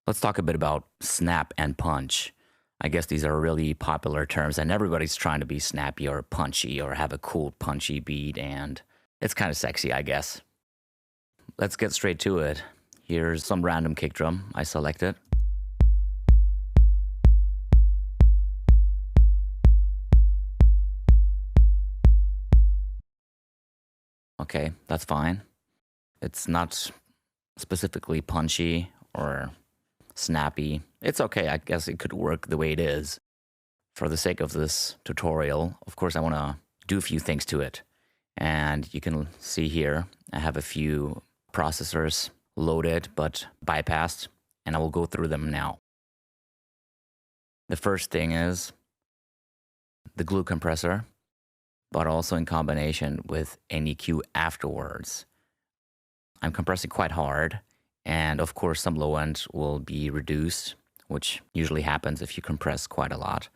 Let's talk a bit about snap and punch. I guess these are really popular terms, and everybody's trying to be snappy or punchy or have a cool punchy beat, and it's kind of sexy, I guess. Let's get straight to it. Here's some random kick drum. I select it. Okay, that's fine. It's not specifically punchy or snappy. It's okay. I guess it could work the way it is. For the sake of this tutorial, of course, I want to do a few things to it. And you can see here, I have a few processors loaded but bypassed, and I will go through them now. The first thing is the glue compressor, but also in combination with an EQ afterwards. I'm compressing quite hard, and of course some low end will be reduced, which usually happens if you compress quite a lot.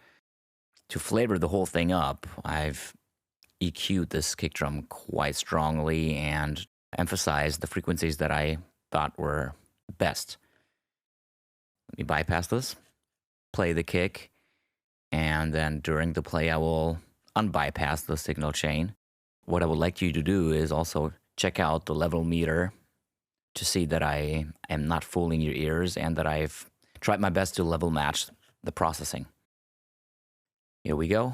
To flavor the whole thing up, I've EQ'd this kick drum quite strongly and emphasized the frequencies that I thought were best. Let me bypass this, play the kick, and then during the play I will unbypass the signal chain. What I would like you to do is also check out the level meter to see that I am not fooling your ears and that I've tried my best to level match the processing. Here we go.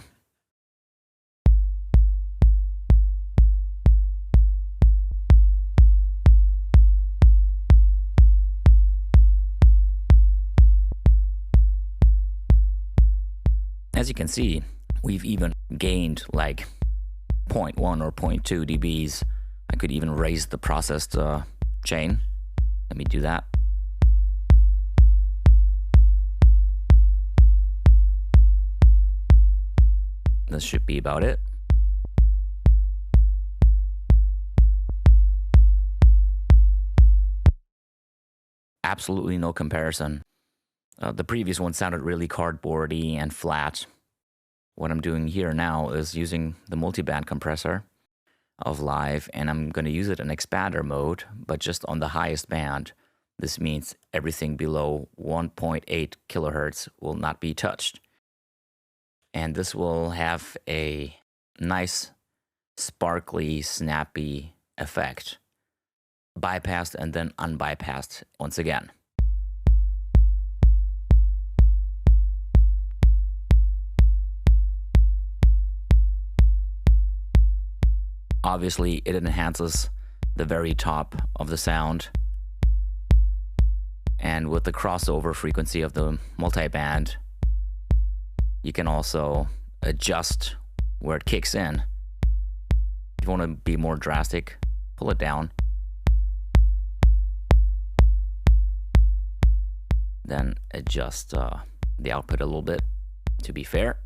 As you can see, we've even gained like 0.1 or 0.2 dBs. I could even raise the processed chain. Let me do that. This should be about it. Absolutely no comparison. The previous one sounded really cardboardy and flat. What I'm doing here now is using the multiband compressor of Live, and I'm going to use it in expander mode, but just on the highest band. This means everything below 1.8 kilohertz will not be touched. And this will have a nice, sparkly, snappy effect. Bypassed and then unbypassed once again. Obviously, it enhances the very top of the sound. And with the crossover frequency of the multiband, you can also adjust where it kicks in. If you want to be more drastic, pull it down. Then adjust the output a little bit to be fair.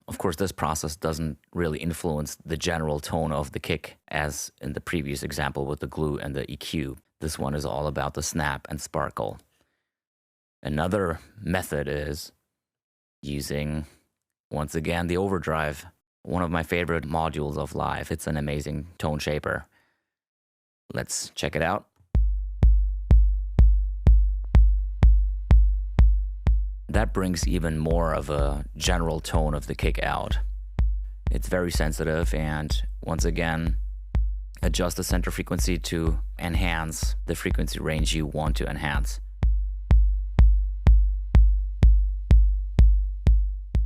Of course, this process doesn't really influence the general tone of the kick as in the previous example with the glue and the EQ. This one is all about the snap and sparkle. Another method is using, once again, the overdrive, one of my favorite modules of Live. It's an amazing tone shaper. Let's check it out. That brings even more of a general tone of the kick out. It's very sensitive, and once again, adjust the center frequency to enhance the frequency range you want to enhance.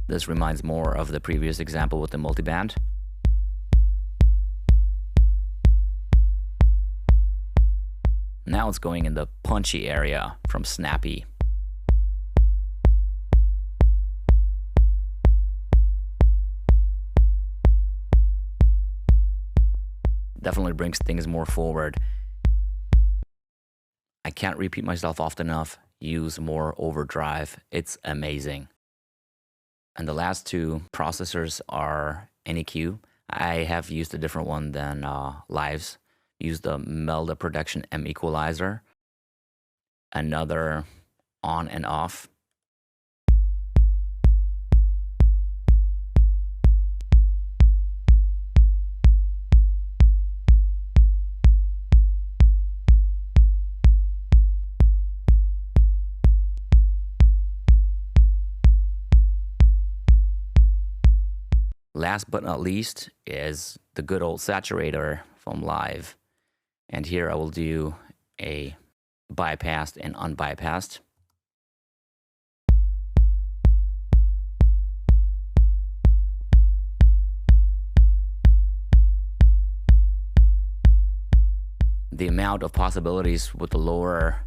This reminds more of the previous example with the multiband. Now it's going in the punchy area from snappy. Definitely brings things more forward. I can't repeat myself often enough. Use more overdrive. It's amazing. And the last two processors are NEQ. I have used a different one than Live's. Used the Melda Production M equalizer. Another on and off. Last but not least is the good old saturator from Live. And here I will do a bypassed and unbypassed. The amount of possibilities with the lower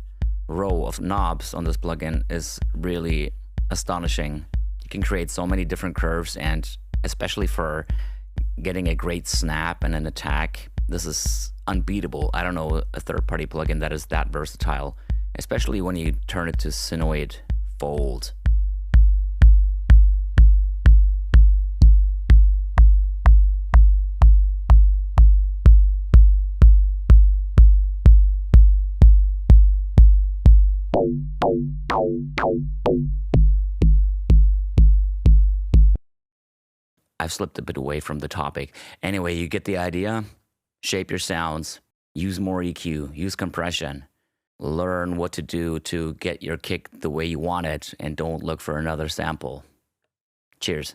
row of knobs on this plugin is really astonishing. You can create so many different curves, and especially for getting a great snap and an attack, this is unbeatable. I don't know a third-party plugin that is that versatile, especially when you turn it to Sinoid Fold. I've slipped a bit away from the topic. Anyway, you get the idea. Shape your sounds, use more EQ, use compression, learn what to do to get your kick the way you want it, and don't look for another sample. Cheers.